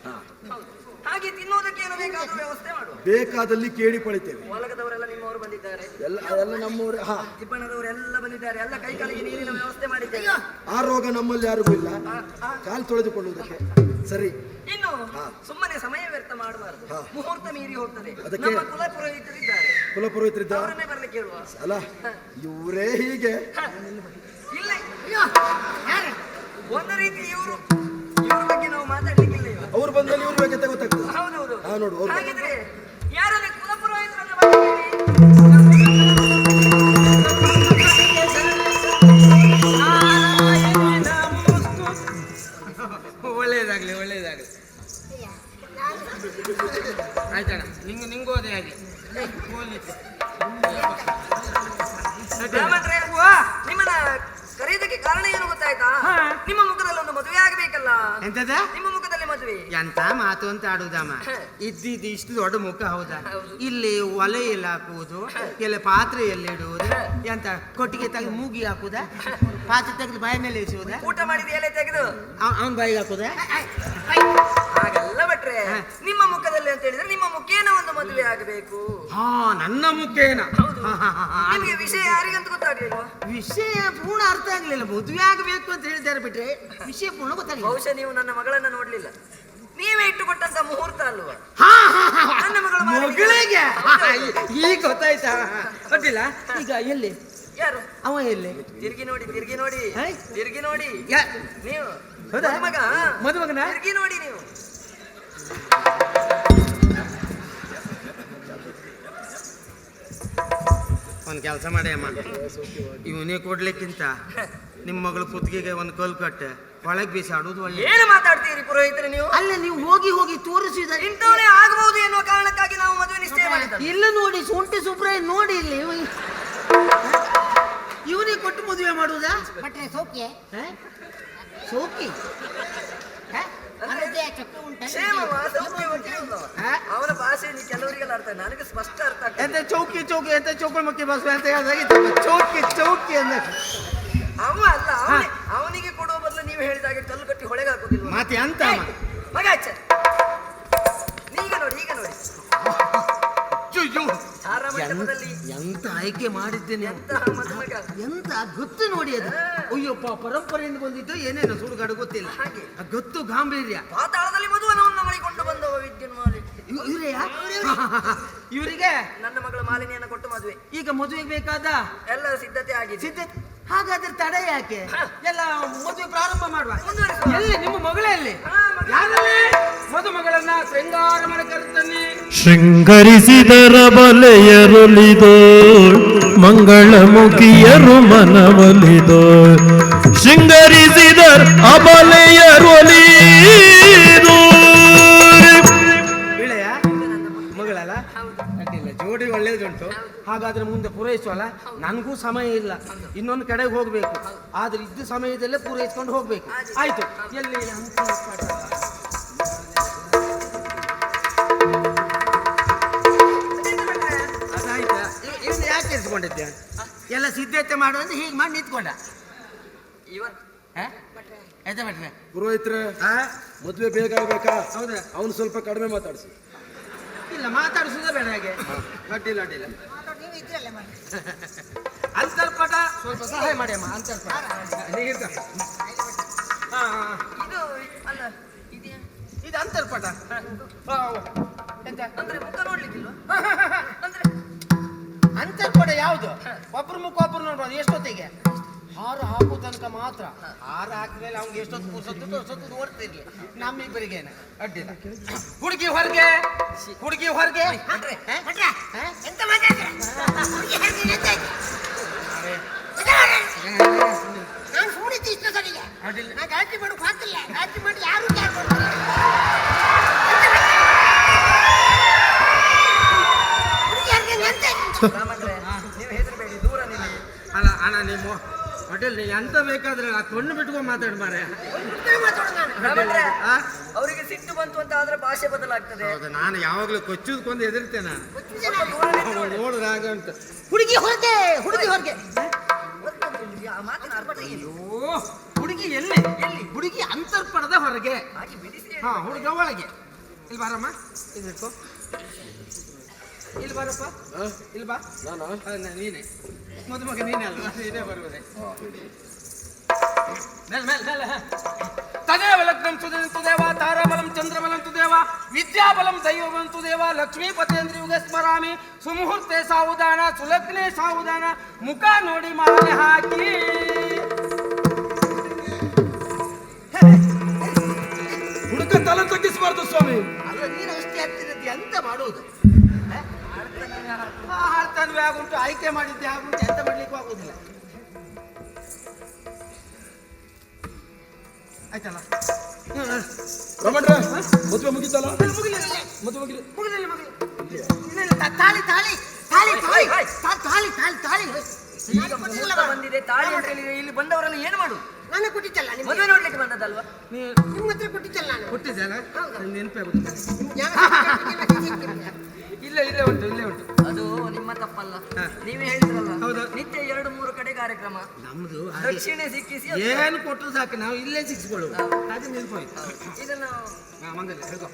ಹಾ, ಹೌದು. ಹಾಗೆ ತಿನ್ನೋದಕ್ಕೆ ಏನು ಬೇಕಾದ್ರೂ ವ್ಯವಸ್ಥೆ ಮಾಡುವ. ಬೇಕಾದಲ್ಲಿ ಕೇಳಿ ಪಳಿತೇವೆ. ಒಲಗದವರೆಲ್ಲ ನಿಮ್ಮವರು ಬಂದಿದ್ದಾರೆ, ಎಲ್ಲ ನಮ್ಮೂರು. ಹಾ, ತಿಪ್ಪಣ್ಣದವರೆಲ್ಲ ಬಂದಿದ್ದಾರೆ. ಎಲ್ಲ ಕೈ ಕಾಲಿಗೆ ನೀರಿನ ವ್ಯವಸ್ಥೆ ಮಾಡಿದ್ದೇವೆ. ಆ ರೋಗ ನಮ್ಮಲ್ಲಿ ಯಾರಿಗೂ ಇಲ್ಲ, ಕಾಲು ತೊಳೆದುಕೊಳ್ಳುವುದಕ್ಕೆ. ಸರಿ, ಇನ್ನು ಸುಮ್ಮನೆ ಸಮಯ ವ್ಯರ್ಥ ಮಾಡಬಾರದು. ಹಾ. ಮುಹೂರ್ತ ಮೀರಿ ಹೋಗ್ತದೆ. ಅದಕ್ಕೆ- ನಮ್ಮ ಕುಲ ಪುರೋಹಿತರಿದ್ದಾರೆ, ಕುಲಪುರೋಹಿತರಿದ್ದ ಅವರನ್ನೇ ಬರ್ಲಿಕ್ಕೆ ಹೇಳುವ. ಅಲ್ಲ, ಇವರೇ ಹೀಗೆ. ಇಲ್ಲ, ಯಾರು? ಒಂದು ರೀತಿ ಇವ್ರ ಬಗ್ಗೆ ನಾವು ಮಾತಾಡ್ಲಿಕ್ಕಿಲ್ಲ ಇವಾಗ. ಅವ್ರು ಬಂದಲ್ಲಿ ಇವ್ರ ಬಗ್ಗೆ ಗೊತ್ತಾಗ್ತದೆ. ಹೌದೌದು. ಹಾ, ನೋಡು ಅವ್ರು. ಹಾಗಿದ್ರೆ ಯಾರಲ್ಲಿ ಕುಲ ಪುರೋಹಿತರನ್ನ ಬರ್ಲಿಕ್ಕೆ ಒಳ್ಳೇದಾಗ್ಲಿ ಒಳ್ಳೇದಾಗ್ಲಿ. ಆಯ್ತಣ್ಣ, ನಿಂಗೂ ಅದೇ ಹಾಗೆ. ರಾಮಣ್ರೆ, ನಿಮ್ಮನ್ನ ಕರೆಯೋದಕ್ಕೆ ಕಾರಣ ಏನು ಗೊತ್ತಾಯ್ತಾ? ನಿಮ್ಮ ಮುಖದಲ್ಲಿ ಒಂದು ಮದುವೆ ಆಗಬೇಕಲ್ಲ. ಎಂತದ? ನಿಮ್ಮ ಮುಖದಲ್ಲಿ ಮದುವೆ. ಎಂತ ಮಾತು ಅಂತ ಆಡುದಮ್ಮ. ಇದ್ದಿದ್ದು ಇಷ್ಟು ದೊಡ್ಡ ಮುಖ ಹೌದಾ? ಇಲ್ಲಿ ಒಲೆ ಎಲ್ಲ ಹಾಕುವುದು, ಎಲ್ಲ ಪಾತ್ರೆ ಎಲ್ಲ ಇಡುವುದು, ಎಂತ ಕೊಟ್ಟಿಗೆ ತೆಗೆದು ಮೂಗಿ ಹಾಕುದ, ಪಾತ್ರೆ ತೆಗೆದು ಬಾಯಿ ಮೇಲೆ ಇಸುವುದ, ಊಟ ಮಾಡಿದ ಎಲೆ ತೆಗೆದು ಅವನ್ ಬಾಯಿಗೆ ಹಾಕುದ. ಹಾಗಲ್ಲ ಭಟ್ರೆ, ನಿಮ್ಮ ಮುಖದಲ್ಲಿ ಅಂತ ಹೇಳಿದ್ರೆ ನಿಮ್ಮ ಮುಖೇನ ಒಂದು ಮದುವೆ ಆಗಬೇಕು. ಹಾ, ನನ್ನ ಮುಖೇನ. ನಿಮಗೆ ವಿಷಯ ಯಾರಿಗಂತ ಗೊತ್ತಾಗ್ಲಿಲ್ವಾ? ವಿಷಯ ಪೂರ್ಣ ಅರ್ಥ ಆಗ್ಲಿಲ್ಲ. ಮದುವೆ ಆಗಬೇಕು ಅಂತ ಹೇಳಿದ್ದಾರೆ ಬಿಟ್ರೆ ವಿಷಯ ಪೂರ್ಣ ಗೊತ್ತಾಗಲಿಲ್ಲ. ಬಹುಶಃ ನೀವು ನನ್ನ ಮಗಳನ್ನ ನೋಡ್ಲಿಲ್ಲ. ನೀವೇ ಇಟ್ಟುಕೊಟ್ಟಂತ ಮುಹೂರ್ತ ಅಲ್ವಾ? ನನ್ನ ಮಗಳ ಮಗಳಿಗೆ ಈಗ ಗೊತ್ತಾಯ್ತಾ? ಗೊತ್ತಿಲ್ಲ. ಈಗ ಎಲ್ಲಿ ಯಾರು ಅವ? ಎಲ್ಲಿ? ತಿರ್ಗಿ ನೋಡಿ, ತಿರ್ಗಿ ನೋಡಿ, ಹೈ? ತಿರ್ಗಿ ನೋಡಿ. ನೀವು ಹೌದಾ? ಮಗ ಮದುಮಗನ? ತಿರ್ಗಿ ನೋಡಿ ನೀವು. ಒಂದು ಕೆಲಸ ಮಾಡಿ ಅಮ್ಮ, ಇವನೇ ಕೊಡ್ಲಿಕ್ಕಿಂತ ನಿಮ್ಮ ಮಗಳು ಕುತ್ತಿಗೆಗೆ ಒಂದು ಕಲ್ಲು ಕಟ್ಟೆ ಒಳಗೆ ಬೀಸಾಡುವುದು ಒಳ್ಳೆ. ಏನು ಮಾತಾಡ್ತೀರಿ ಪುರೋಹಿತರೆ ನೀವು? ಅಲ್ಲ, ನೀವು ಹೋಗಿ ಹೋಗಿ ತೋರಿಸಿದ ಇಂಥವನೇ ಆಗಬಹುದು ಎನ್ನುವ ಕಾರಣಕ್ಕಾಗಿ ನಾವು ಮದುವೆ ನಿಶ್ಚಯ ಮಾಡಿದ್ದ. ಇಲ್ಲ ನೋಡಿ, ಶುಂಠಿ ಸುಬ್ರಾಯ ನೋಡಿ ಇಲ್ಲಿ ಇವನಿಗೆ ಕೊಟ್ಟು ಮದುವೆ ಮಾಡುವುದಾ? ಭಟ್ರೆ ಸೌಖ್ಯ? ಸೋಕಿ ಆರೋಗ್ಯ ಚೊಕ್ಕ ಉಂಟಾ? ಕ್ಷೇಮವಾ? ಸೌಖ್ಯ ಉಂಟು. ಅವನ ಭಾಷೆ ಕೆಲವರಿಗೆಲ್ಲ ಅರ್ಥ, ನನಗೆ ಸ್ಪಷ್ಟ ಅರ್ಥ ಆಗ್ತದೆ. ಎಂತ ಚೌಕಿ ಚೌಕಿ ಎಂತ ಚೌಕಿ ಮಕ್ಕಿ ಬಸ್ ಅಂತ ಹೇಳಿದಾಗಿತ್ತು. ಚೌಕಿ ಚೌಕಿ ಅಂದ ಅವ ಅಲ್ಲ, ಅವನಿಗೆ ಕೊಡುವ ಬದಲು ನೀವು ಹೇಳಿದಾಗೆ ಕಲ್ಲು ಕಟ್ಟಿ ಹೊಳೆಗೆ ಹಾಕುದಿಲ್ವ? ಮಾತೆ ಅಂತ ಮಗ ಅಚ್ಚ, ಈಗ ನೋಡಿ, ಈಗ ನೋಡಿ. ಆರಾಮದಲ್ಲಿ ಎಂತ ಆಯ್ಕೆ ಮಾಡಿದ್ದೇನೆ, ಎಂತಹ ಮದುಮಗ. ಎಂತ ಗೊತ್ತು ನೋಡಿ ಅದು. ಅಯ್ಯಪ್ಪ, ಪರಂಪರೆಯಿಂದ ಬಂದಿದ್ದು ಏನೇನು ಸುಡುಗಾಡು ಗೊತ್ತಿಲ್ಲ. ಹಾಗೆ ಆ ಗೊತ್ತು ಗಾಂಭೀರ್ಯ. ಪಾತಾಳದಲ್ಲಿ ಮದುವನವನ್ನು ಮಾಡಿಕೊಂಡು ಬಂದವ ವಿದ್ಯುನ್ಮಾಲಿ. ಇವರೇ ಇವರಿಗೆ ನನ್ನ ಮಗಳ ಮಾಲಿನಿಯನ್ನ ಕೊಟ್ಟು ಮದುವೆ. ಈಗ ಮದುವೆಗೆ ಬೇಕಾದ ಎಲ್ಲ ಸಿದ್ಧತೆ ಆಗಿದೆ. ಸಿದ್ಧತೆ. ಹಾಗಾದ್ರೆ ತಡ ಯಾಕೆ? ಎಲ್ಲ ಮದುವೆ ಪ್ರಾರಂಭ ಮಾಡುವ. ಮುಂದುವರಿಸುವ. ಎಲ್ಲಿ ನಿಮ್ಮ ಮಗಳಲ್ಲಿ ಮದುಮಗಳನ್ನ ಶೃಂಗಾರ ಮಾಡಿ ಕರುತ್ತಾನೆ. ಶೃಂಗರಿಸಿದರ ಬಲೆಯರುಳಿದೋ ಮಂಗಳಮುಖಿಯರು ಮನವಲಿದೋ. ಶೃಂಗರಿಸಿದರ ಅಬಲೆಯರುಳಿದೋ. ಇಳೆಯ ಮಗಳಲ್ಲ, ಅಡ್ಡಿಲ್ಲ, ಜೋಡಿ ಒಳ್ಳೇದುಂಟು. ಹಾಗಾದ್ರೆ ಮುಂದೆ ಪೂರೈಸುವಲ್ಲ. ನನಗೂ ಸಮಯ ಇಲ್ಲ, ಇನ್ನೊಂದು ಕಡೆಗೆ ಹೋಗ್ಬೇಕು. ಆದ್ರೆ ಇದ್ದ ಸಮಯದಲ್ಲೇ ಪೂರೈಸ್ಕೊಂಡು ಹೋಗ್ಬೇಕು. ಆಯ್ತು. ಎಲ್ಲಿ ಅದಾಯ್ತಾ? ಇವ್ನು ಯಾಕೆ ಇರಿಸ್ಕೊಂಡಿದ್ದೆ? ಎಲ್ಲ ಸಿದ್ಧತೆ ಮಾಡುವಂತ ಹೀಗೆ ಮಾಡಿ ನಿಂತ್ಕೊಂಡ. ಇವತ್ತು ಆಯ್ತಾ ಬಿಟ್ರೆ ಪುರೋಹಿತ್ರೆ, ಮದುವೆ ಬೇಗ ಆಗ್ಬೇಕಾ? ಹೌದಾ? ಅವನು ಸ್ವಲ್ಪ ಕಡಿಮೆ ಮಾತಾಡಿಸಿ. ಇಲ್ಲ, ಮಾತಾಡಿಸುದ ಬೇಡ ಹಾಗೆ. ಅಡ್ಡಿಲ್ಲ ಅಡ್ಡಿಲ್ಲ. ನೀವು ಇದ್ರಲ್ಲ ಮಾಡಿ. ಅಂತರ್ಪಟ ಸ್ವಲ್ಪ ಸಹಾಯ ಮಾಡಿ ಅಮ್ಮ. ಅಂತರ್ಪಟ ನೀರ್ಗ. ಇದು ಅಲ್ಲ, ಇದೆಯಾ? ಇದು ಅಂತರ್ಪಟ. ಎಂತ ಅಂದ್ರೆ ಮುಖ ನೋಡ್ಲಿಕ್ಕಿಲ್ವಾ? ಅಂದ್ರೆ ಅಂತರ್ಪಟ ಯಾವುದು? ಒಬ್ರು ಮುಖ ಒಬ್ರು ನೋಡ್ಬೋದು. ಎಷ್ಟೊತ್ತಿಗೆ? ಹಾರ ಹಾಕೋ ತನಕ ಮಾತ್ರ. ಹಾರ ಹಾಕಿದ್ಮೇಲೆ ಅವ್ನಿಗೆ ಎಷ್ಟೊತ್ತು ಓಡ್ತಿರ್ಲಿ. ನಮ್ಮಿಬ್ಬರಿಗೇನೆ ಅಡ್ಡಿಲ್ಲ. ಹುಡುಗಿ ಹೊರಗೆ, ಹುಡುಗಿ ಹೊರಗೆ. ಭಟ್ರೆ ಎಂತ ಮಾತಾಡ್ತೀರ? ನಾನು ಸುಡಿದ್ದು ಇಷ್ಟ ಸರಿಗೆ. ಅಡ್ಡಿಲ್ಲ. ನಾ ಗಾಯತ್ರಿ ಮಾಡೋಕೆ ಹಾಕಿಲ್ಲ. ಗಾಯತ್ರಿ ಮಾಡಿ ಯಾರು ಬ್ರಾಹ್ಮಣರೇ ನೀವು ಹೆದರಬೇಡಿ, ದೂರ ನಿಲ್ಲಿ. ಅಲ್ಲ ಅಣ್ಣ ನಿಮ್ಮ ಹೋಟೆಲ್ ಎಂತ ಬೇಕಾದ್ರೆ ಆ ಕಣ್ಣು ಬಿಟ್ಕೊಂಡು ಮಾತಾಡ್ ಮಾರೆ. ಬ್ರಾಹ್ಮಣರೇ ಆ? ಅವರಿಗೆ ಸಿಟ್ಟು ಬಂತು ಅಂತ ಆದ್ರೆ ಭಾಷೆ ಬದಲಾಗ್ತದೆ. ಹೌದು, ನಾನು ಯಾವಾಗ್ಲೂ ಕೊಚ್ಚುದ್ಕೊಂಡು ಎದಿರ್ತೇನೆ. ಸ್ವಲ್ಪ ದೂರ ನಿಂತ್ಕೊಳ್ಳಿ. ನೋಡಿದ್ರೆ ಹಾಗೆ ಉಂಟು. ಹುಡುಗಿ ಹೊರಗೆ, ಹುಡುಗಿ ಹೊರಗೆ. ಆ ಮಾತಿನ ಅರ್ಥ ಏನು? ಓ, ಹುಡುಗಿ ಎಲ್ಲಿ ಎಲ್ಲಿ? ಹುಡುಗಿ ಅಂತರ್ಪಣದ ಹೊರಗೆ. ಹಾಗೆ ಬಿಡಿಸಿ ಹೇಳಿ. ಹಾ, ಹುಡುಗ ಒಳಗೆ. ಇಲ್ಲಿ ಬಾರಮ್ಮ, ಇಲ್ಲಿ ಇಟ್ಕೋ. ಇಲ್ಲಿ ಬಾರಪ್ಪ, ಇಲ್ಲಿ ಬಾ. ನೀನೆ ಮದುಮಗ, ನೀನೆ ಅಲ್ವಾ? ನೀನೇ ಬರುವುದೇ. ಮೇಲ್ ಮೇಲ್ ಮೇಲ್. ತದೇವ ಲಗ್ನಂ ಸುದೇವ ದೇವ, ತಾರಾಬಲಂ ಚಂದ್ರಬಲಂ ತುದೇವ, ವಿದ್ಯಾಬಲಂ ದೈವಬಲಂ ತುದೇವ, ಲಕ್ಷ್ಮೀಪತೇಂದ್ರ ಯುಗ ಸ್ಮರಾಮಿ, ಸುಮುಹೂರ್ತೆ ಸಾವುದಾನ, ಸುಲಗ್ನೆ ಸಾವುದಾನ, ಮುಖ ನೋಡಿ ಮಾಲೆ ಹಾಕಿ. ಹುಡುಗ ತಲೆ ತಗ್ಗಿಸಬಾರ್ದು ಸ್ವಾಮಿ. ಅಲ್ಲ, ನೀನು ಅಷ್ಟೇ ಹತ್ತಿರದ್ದು ಎಂತ ಮಾಡುವುದು? ಹಾಡ್ತಾನೆ ಆಗುಂಟು, ಆಯ್ಕೆ ಮಾಡಿದ್ದೆ ಆಗುಂಟು, ಎಂತ ಮಾಡ್ಲಿಕ್ಕೂ ಆಗುದಿಲ್ಲ. ಆಯ್ತಲ್ಲ? ಬ್ರಾಹ್ಮಣರ ಮದುವೆ ಮುಗಿತಲ್ಲ? ಮುಗಿಲಿಲ್ಲ, ಮದುವೆ ಮುಗಿಲಿ. ಮುಗಿಲಿಲ್ಲ, ಮುಗಿಲಿಲ್ಲ. ತಾಳಿ ತಾಳಿ ತಾಳಿ ತಾಳಿ ತಾಳಿ ತಾಳಿ ತಾಳಿ ಈಗ ಮುಹೂರ್ತ ಬಂದಿದೆ, ತಾಳಿ ಅಂತ ಹೇಳಿದ್ರೆ ಇಲ್ಲಿ ಬಂದವರೆಲ್ಲ ಏನು ಮಾಡು? ನಾನು ಕೊಟ್ಟಿದ್ದಲ್ಲ ನಿಮ್ಗೆ, ಮದುವೆ ನೋಡ್ಲಿಕ್ಕೆ ಬಂದದಲ್ವಾ? ನಿಮ್ಮ ಹತ್ರ ಕೊಟ್ಟಿದ್ದಲ್ಲ ನಾನು. ಕೊಟ್ಟಿದ್ದಲ್ಲ? ನೆನಪೇ ಆಗುದಿಲ್ಲ. ಇಲ್ಲ, ಇಲ್ಲೇ ಉಂಟು, ಇಲ್ಲೇ ಉಂಟು. ಅದು ನಿಮ್ಮ ತಪ್ಪಲ್ಲ. ನೀವೇ ಹೇಳಿದ್ರಲ್ಲ, ಹೌದು. ನಿತ್ಯ 2-3 ಕಡೆ ಕಾರ್ಯಕ್ರಮ. ನಮ್ದು ದಕ್ಷಿಣೆ ಸಿಕ್ಕಿಸಿ ಏನು ಕೊಟ್ಟರು ಸಾಕು, ನಾವು ಇಲ್ಲೇ ಸಿಕ್ಸ್ಕೊಳ್ಳುದು. ಅದು ನಿಲ್ಕೋಯ್ತು. ಇದನ್ನು ಮಂಗಲ್ಯ ಹೇಳ್ಕೊ.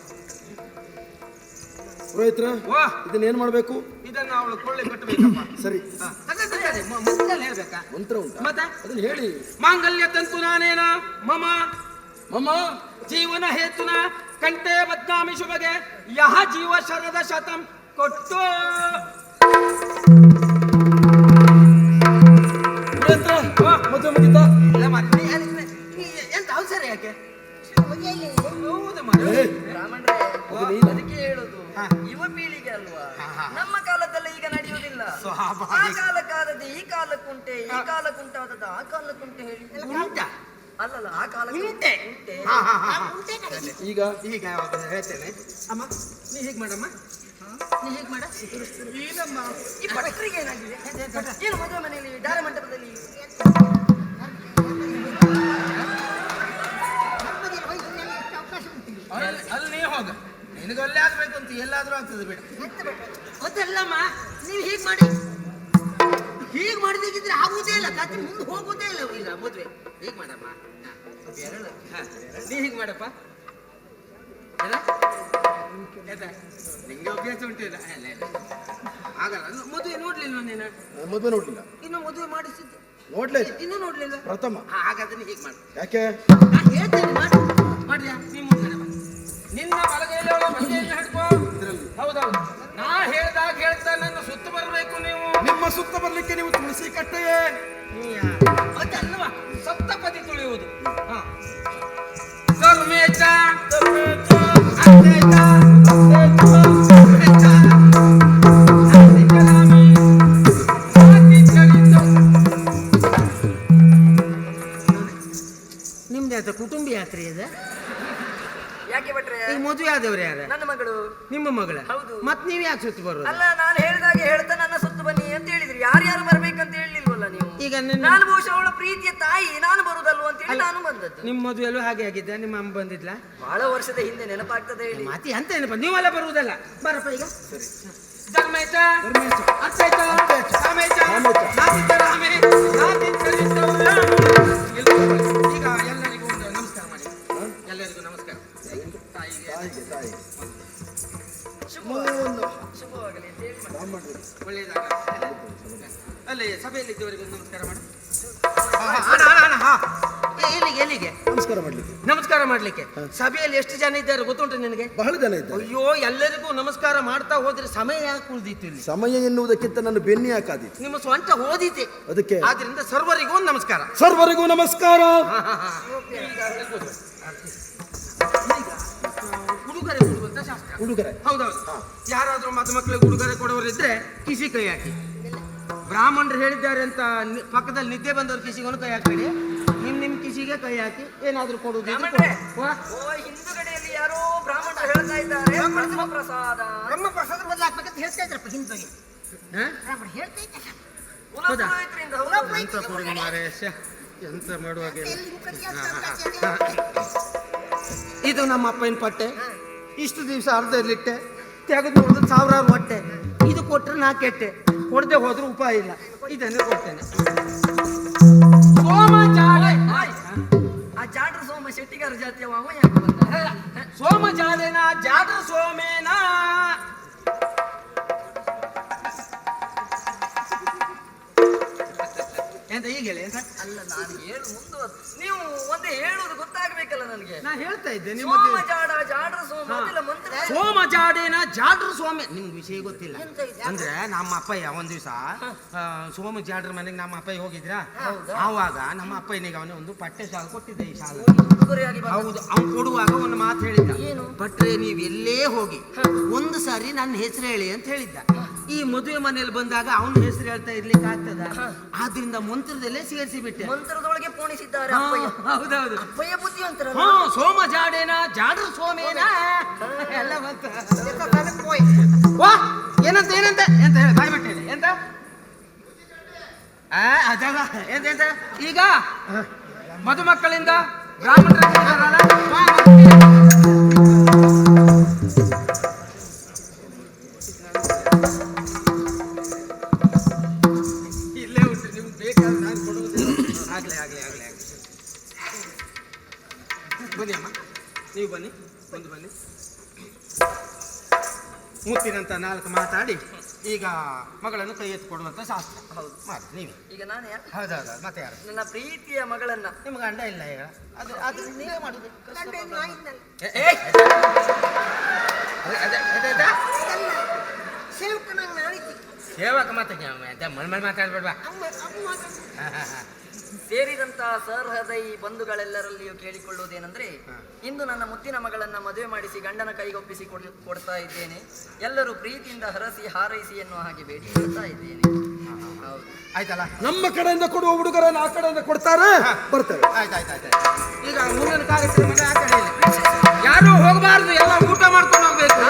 ಪುರೋಹಿತ್ರ, ವಾ, ಇದನ್ನೇನ್ ಮಾಡ್ಬೇಕು? ಇದನ್ನ ಅವಳು ಕೊಳ್ಳೆ ಕಟ್ಟಬೇಕಪ್ಪ. ಸರಿ, ಮೊದಲಲ್ಲಿ ಹೇಳ್ಬೇಕಾ? ಮಂತ್ರ ಉಂಟಾ? ಮತ್ತೆ ಅದನ್ನ ಹೇಳಿ. ಮಾಂಗಲ್ಯ ತಂತು ನಾನೇನ ಮಮ ಮಮ್ಮ ಜೀವನ ಹೇತುನ ಕಂಠೆ ಬದ್ನಾಮಿ ಶುಭಗೆ ಯಹ ಜೀವ ಶರದ ಶತಂ ಕೊಟ್ಟು. ಪುರೋಹಿತ್ರ, ಮದುವೆ ಮುಗಿತಾ? ಇಲ್ಲ ಮಾರ್ರೆ, ಎಂತ ಅವಸರ ಯಾಕೆ? ಹೌದು ಮಾರ್ರೆ. ಏ, ಬ್ರಾಹ್ಮಣರೇ ಅದು ನೀನು. ಅದಕ್ಕೆ ಹೇಳುದು, ಹಾ. ಯುವ ಪೀಳಿಗೆ ಅಲ್ವಾ? ಹಾ, ಹಾ. ನಮ್ಮ ಕಾಲದಲ್ಲಿ ಈಗ ನಡೆಯುವುದಿಲ್ಲ. ಸ್ವಾಭಾವಿಕ. ಆ ಕಾಲಕ್ಕಾದದ್ದು ಈ ಕಾಲಕ್ಕುಂಟೆ, ಈ ಕಾಲಕ್ಕುಂಟಾದದ್ದು ಆ ಕಾಲಕ್ಕುಂಟೆ ಹೇಳಿ. ಉಂಟ? ಅಲ್ಲಲ್ಲ, ಆ ಕಾಲ ಉಂಟೆ. ಉಂಟೆ. ಹಾ, ಹಾ, ಹಾ, ಹಾ. ಈಗ ಈಗ ಯಾವಾಗ ಹೇಳ್ತೇನೆ. ಅಮ್ಮ, ನೀ ಹೀಗೆ ಮಾಡಮ್ಮ, ನೀ ಹೀಗೆ ಮಾಡ. ಇಲ್ಲಮ್ಮ, ಈ ಭಟ್ರಿಗೆ ಏನಾಗಿದೆ? ಏನು ಮದುವೆ ಮನೆಯಲ್ಲಿ, ದಾರ ಮಂಟಪದಲ್ಲಿ? ಅಲ್ಲಿ ನೀ ಹೋಗ, ನಿನಗೆ ಒಳ್ಳೆ ಆಗ್ಬೇಕು ಅಂತ ಎಲ್ಲಾದ್ರೂ ಆಗ್ತದೆ ಬಿಡ. ಗೊತ್ತಲ್ಲಮ್ಮ, ನೀವು ಹೀಗೆ ಮಾಡಿ, ಹೀಗೆ ಮಾಡಿದ್ರೆ ಆಗುವುದೇ ಇಲ್ಲ, ಕತೆ ಮುಂದೆ ಹೋಗುವುದೇ ಇಲ್ಲ. ಇಲ್ಲ ಮದುವೆ ಹೀಗೆ ಮಾಡಮ್ಮ. ನೀ ಹೀಗೆ ಮಾಡಪ್ಪ. ಅಲ್ಲ? ಆಯ್ತಾ? ನಿಂಗೆ ಅಭ್ಯಾಸ ಉಂಟಿಲ್ಲ. ಇಲ್ಲ, ಇಲ್ಲ. ಆಗಲ್ಲ. ಮದುವೆ ನೋಡ್ಲಿಲ್ವ ನೀನು? ಮದುವೆ ನೋಡ್ಲಿಲ್ಲ. ಇನ್ನು ಮದುವೆ ಮಾಡಿಸಿದ್ದು ನೋಡ್ಲೇ ಇನ್ನು ನೋಡ್ಲಿಲ್ಲ. ಪ್ರಥಮ. ಹಾಗಾದ್ರೆ ನೀ ಹೀಗೆ ಮಾಡು. ಯಾಕೆ? ನಾನು ಹೇಳ್ತೇನೆ, ಮಾಡು. ಮಾಡ್ಯಾ? ನೀ ಮುಂದೆ ಬಾ. ನಿನ್ನ ಬಲಗೈಯಲ್ಲಿ ಅವಳ ಬಲಗೈಯಲ್ಲಿ ಹಿಡ್ಕೋ. ಹೌದೌದು. ನಾ ಹೇಳ್ದಾಗ ಹೇಳ್ತಾ ನನ್ನ ಸುತ್ತ ಬರಬೇಕು ನೀವು. ನಿಮ್ಮ ಸುತ್ತ ಬರ್ಲಿಕ್ಕೆ ನೀವು ತುಳಸಿ ಕಟ್ಟೆಯೇ? ಅದಲ್ವಾ ಸಪ್ತಪದಿ ತುಳಿಯುವುದು. ಹಾ. ಧರ್ಮೇಚ ಧರ್ಮೇಚ ಅರ್ಥೇಚ ಅರ್ಥೇಚ ಅರ್ಥಿಕರಾಮಿ ಅರ್ಥಿಕರಿತ. ನಿಮ್ದು ಯಾತ ಕುಟುಂಬ ಯಾತ್ರೆ ಇದೆ? ಯಾಕೆ ಭಟ್ರೆ? ಈಗ ಮದುವೆ ಆದವ್ರು ಯಾರ? ನನ್ನ ಮಗಳು. ನಿಮ್ಮ ಮಗಳ? ಹೌದು. ಮತ್ ನೀವ್ ಯಾಕೆ ಸುತ್ತ ಬರೋದು? ಅಲ್ಲ, ನಾನು ಹೇಳಿದಾಗೆ ಹೇಳ್ತಾ ನನ್ನ ಸುತ್ತು ಬನ್ನಿ ಅಂತ ಹೇಳಿದ್ರಿ. ಯಾರ್ಯಾರು ಬರ್ಬೇಕಂತ ಹೇಳಿಲ್ವಲ್ಲ ನೀವು? ಈಗ ನಾನು ಬಹುಶಃ ಅವಳ ಪ್ರೀತಿಯ ತಾಯಿ, ನಾನು ಬರುದಲ್ವ ಅಂತ ಹೇಳಿ ನಾನು ಬಂದದ್ದು. ನಿಮ್ಮ ಮದುವೆಲ್ಲೂ ಹಾಗೆ ಆಗಿದ್ದ? ನಿಮ್ಮ ಅಮ್ಮ ಬಂದಿದ್ಲಾ? ಬಹಳ ವರ್ಷದ ಹಿಂದೆ, ನೆನಪಾಗ್ತದೆ ಹೇಳಿ. ಮಾತಿ ಅಂತ ಏನಪ್ಪ, ನೀವೆಲ್ಲ ಬರುವುದಲ್ಲ. ಬರಪ್ಪ ಈಗ. ಧರ್ಮೇಚ ಧರ್ಮೇಚ ಅರ್ಥೇಚ ಅರ್ಥೇಚ ಕಾಮೇಚ ಕಾಮೇಚ ನಾತಿಚ ರಾಮೇ ನಾತಿಚರಿತ ರಾಮ. ಈಗ ಎಲ್ಲರಿಗೂ ಒಂದು ನಮಸ್ಕಾರ ಮಾಡಿ. ಎಲ್ಲರಿಗೂ ನಮಸ್ಕಾರ. ತಾಯಿಗೆ ತಾಯಿಗೆ, ತಾಯಿಗೆ. ಶುಭವಾಗಲಿ ಅಂತ ಹೇಳಿ ಮಾಡಿ. ಬ್ರಾಹ್ಮಣರು. ಒಳ್ಳೆಯದಾಗ. ಅಲ್ಲೇ ಸಭೆಯಲ್ಲಿ ಇದ್ದವರಿಗೂ ನಮಸ್ಕಾರ ಮಾಡಿ. ಎಲ್ಲಿಗೆ ಎಲ್ಲಿಗೆ ನಮಸ್ಕಾರ ಮಾಡ್ಲಿಕ್ಕೆ ನಮಸ್ಕಾರ ಮಾಡ್ಲಿಕ್ಕೆ? ಸಭೆಯಲ್ಲಿ ಎಷ್ಟು ಜನ ಇದ್ದಾರೆ ಗೊತ್ತುಂಟು ನಿನಗೆ? ಬಹಳ ಜನ ಇದ್ದಾರೆ. ಅಯ್ಯೋ, ಎಲ್ಲರಿಗೂ ನಮಸ್ಕಾರ ಮಾಡ್ತಾ ಹೋದ್ರೆ ಸಮಯ ಯಾಕೆ ಉಳಿದಿತ್ತು ಇಲ್ಲಿ? ಸಮಯ ಎನ್ನುವುದಕ್ಕಿಂತ ನನ್ನ ಬೆನ್ನಿ ಹಾಕಾದಿತ್ತು. ನಿಮ್ಮ ಸ್ವಂತ ಓದಿತೆ, ಅದಕ್ಕೆ ಆದ್ರಿಂದ ಸರ್ವರಿಗೂ ಒಂದು ನಮಸ್ಕಾರ. ಸರ್ವರಿಗೂ ನಮಸ್ಕಾರ. ಉಡುಗೊರೆ ಕೊಡುವಂತ ಶಾಸ್ತ್ರ. ಉಡುಗೊರೆ. ಹೌದೌದು. ಯಾರಾದ್ರೂ ಮಕ್ಕಳಿಗೆ ಉಡುಗೊರೆ ಕೊಡೋರಿದ್ರೆ ಕಿಸಿ ಕೈ ಹಾಕಿ. ಬ್ರಾಹ್ಮಣರು ಹೇಳಿದ್ದಾರೆ ಅಂತ ಪಕ್ಕದಲ್ಲಿ ನಿದ್ದೆ ಬಂದವ್ರ ಕಿಸಿಗೂ ಕೈ ಹಾಕಬೇಡಿ. ನಿಮ್ ಕಿಸಿಗೆ ಕೈ ಹಾಕಿ ಏನಾದ್ರೂ ಕೊಡುವುದು. ಬ್ರಾಹ್ಮಣರೇ, ಹಿಂದುಗಡೆಯಲ್ಲಿ ಯಾರೋ ಬ್ರಾಹ್ಮಣರು ಹೇಳ್ತಾ ಇದ್ದಾರೆ ಬ್ರಹ್ಮ ಪ್ರಸಾದ. ಬ್ರಹ್ಮ ಪ್ರಸಾದ ಬದಲು ಹಾಕ್ಬೇಕಂತ ಹೇಳ್ತಾ ಇದ್ರಪ್ಪ ಹಿಂದೆ. ರಾಮಣ್ಣ ಹೇಳ್ತೈತೆ ಕುಲಪುರೋಹಿತರಿಂದ ಹೌದು. ಎಂತ ಕೊಡುಗೆ ಮಾರೆ ಎಂತ ಮಾಡುವಾಗ ಎಲ್ಲಿ ಮುಖಕ್ಕೆ ಅಂತ ಇದು ನಮ್ಮ ಅಪ್ಪನ ಪಟ್ಟೆ. ಇಷ್ಟು ದಿವಸ ಅರ್ಧದಲ್ಲಿಟ್ಟೆ, ತೆಗೆದು ನೋಡಿದ್ರೆ ಸಾವಿರಾರು ಹೊಟ್ಟೆ. ಇದು ಕೊಟ್ಟರೆ ನಾ ಕೆಟ್ಟೆ, ಕೊಡದೆ ಹೋದ್ರೂ ಉಪಾಯ ಇಲ್ಲ. ಇದನ್ನೇ ಕೊಡ್ತೇನೆ. ಸೋಮ ಜಾಡೆ ಆ ಜಾಡ್ರ ಸೋಮ ಶೆಟ್ಟಿಗಾರ ಜಾತಿಯ ಅವ ಯಾಕೆ ಬಂದ? ಸೋಮ ಜಾಡೆನ ಜಾಡ ಸೋಮೇನ ಎಂತ ಈಗ ಹೇಳಿ ಎಂತ ಅಲ್ಲ ನಾನು ಹೇಳು ಮುಂದುವರೆದು ನೀವು ಒಂದೇ ಹೇಳುವುದು ಗೊತ್ತಾಗ್ಬೇಕಲ್ಲ ನನಗೆ. ನಾ ಹೇಳ್ತಾ ಇದ್ದೆ ಸೋಮ ನಿಮ್ಮ ಜಾಡ ಜಾಡ್ರ ಸೋಮ ಅದೆಲ್ಲ ಮಂತ್ರ. ಸೋಮ ಜಾಡೇನ ಜಾಡ್ರ ಸೋಮೆ ನಿಮ್ಗೆ ವಿಷಯ ಗೊತ್ತಿಲ್ಲ. ಎಂತ ಇದೆ? ಅಂದ್ರೆ ನಮ್ಮ ಅಪ್ಪಯ್ಯ ಒಂದ್ ದಿವಸ ಸೋಮ ಜಾಡ್ರ ಮನೆಗೆ ನಮ್ಮ ಅಪ್ಪಯ್ಯ ಹೋಗಿದ್ರ. ಹೌದಾ? ಆವಾಗ ನಮ್ಮ ಅಪ್ಪಯ್ಯನಿಗೆ ಅವನೇ ಒಂದು ಪಟ್ಟೆ ಶಾಲೆ ಕೊಟ್ಟಿದ್ದೆ. ಈ ಶಾಲೆ ಉಡುಗೊರೆಯಾಗಿ ಬಂದ. ಹೌದು. ಅವ್ನು ಕೊಡುವಾಗ ಒಂದು ಮಾತು ಹೇಳಿದ್ದ. ಏನು? ಭಟ್ರೆ ನೀವ್ ಎಲ್ಲೇ ಹೋಗಿ ಒಂದು ಸಾರಿ ನನ್ನ ಹೆಸರು ಹೇಳಿ ಅಂತ ಹೇಳಿದ್ದ. ಈ ಮದುವೆ ಮನೆಯಲ್ಲಿ ಬಂದಾಗ ಅವನ ಹೆಸರು ಹೇಳ್ತಾ ಇರ್ಲಿಕ್ಕೆ ಆಗ್ತದ? ಆದ್ರಿಂದ ಮಂತ್ರದಲ್ಲೇ ಸೇರಿಸಿ ಬಿಟ್ಟೆ. ಮಂತ್ರದೊಳಗೆ ಪೋಣಿಸಿದ್ದಾರೆ ಅಪ್ಪಯ್ಯ. ಹೌದೌದು. ಅಪ್ಪಯ್ಯ ಬುದ್ಧಿವಂತರ. ಹಾ, ಸೋಮ ಜಾಡೇನ ಜಾಡ್ರ ಸೋಮೇನ ಎಲ್ಲ ಬಂತ. ವಾ ಏನಂತ ಏನಂತ ಎಂತ ಹೇಳಿ ಬಾಯ್ ಬಿಟ್ಟು ಹೇಳಿ ಎಂತ ಅದಲ್ಲ ಎಂತ ಎಂತ ಈಗ ಮದುಮಕ್ಕಳಿಂದ ಬ್ರಾಹ್ಮಣರ ಇಲ್ಲೇ ಉಂಟು ನಿಮ್ಗೆ ಬೇಕಾದ್ರೆ ನಾನು ಕೊಡುವುದಿಲ್ಲ. ಆಗ್ಲಿ ಆಗ್ಲಿ ಆಗ್ಲಿ ಆಗ್ಲಿ ಬನ್ನಿ ಅಮ್ಮ, ನೀವು ಬನ್ನಿ, ಮುಂದೆ ಬನ್ನಿ. ಮುತ್ತಿನಂತ 4 ಮಾತಾಡಿ ಈಗ ಮಗಳನ್ನು ಕೈ ಎತ್ತು ಕೊಡುವಂತ ಶಾಸ್ತ್ರ. ಹೌದು. ಮಾಡಿ ನೀವೇ. ಈಗ ನಾನು ಯಾರು? ಹೌದೌದು. ಮತ್ತೆ ಯಾರು? ನನ್ನ ಪ್ರೀತಿಯ ಮಗಳನ್ನ ನಿಮ್ಗೆ ಗಂಡ ಇಲ್ಲ ಈಗ. ಅದು ನೀವೇ ಮಾಡುದು. ಗಂಡ ಇನ್ನು ಆಯ್ತಲ್ಲ. ಸೇವಕನಾಗಿ ನಾಳಿದ್ದಿ ಸೇವಕ ಮಾತಾಡ ಮಳ್ ಮಾತಾಡ್ಬೇಡ್ವಾ. ಸೇರಿದಂತಹ ಸಹೃದಯಿ ಬಂಧುಗಳೆಲ್ಲರಲ್ಲಿಯೂ ಕೇಳಿಕೊಳ್ಳುವುದೇನೆಂದ್ರೆ, ಇಂದು ನನ್ನ ಮುತ್ತಿನ ಮಗಳನ್ನ ಮದುವೆ ಮಾಡಿಸಿ ಗಂಡನ ಕೈಗೊಪ್ಪಿಸಿ ಕೊಡ್ತಾ ಇದ್ದೇನೆ. ಎಲ್ಲರೂ ಪ್ರೀತಿಯಿಂದ ಹರಸಿ ಹಾರೈಸಿ ಎನ್ನುವ ಹಾಗೆ ಬೇಡಿಕೊಳ್ತಾ ಇದ್ದೇನೆ. ಹೌದು. ಆಯ್ತಲ್ಲ? ನಮ್ಮ ಕಡೆಯಿಂದ ಕೊಡುವ ಉಡುಗೊರೆಯನ್ನು ಆ ಕಡೆಯಿಂದ ಕೊಡ್ತಾರೆ, ಬರ್ತೇವೆ. ಆಯ್ತಾಯ್ತಾಯ್ತು. ಈಗ ಮುಂದಿನ ಕಾರ್ಯಕ್ರಮ ಯಾರು ಹೋಗಬಾರ್ದು, ಎಲ್ಲ ಊಟ ಮಾಡ್ಕೊಂಡು ಹೋಗ್ಬೇಕು.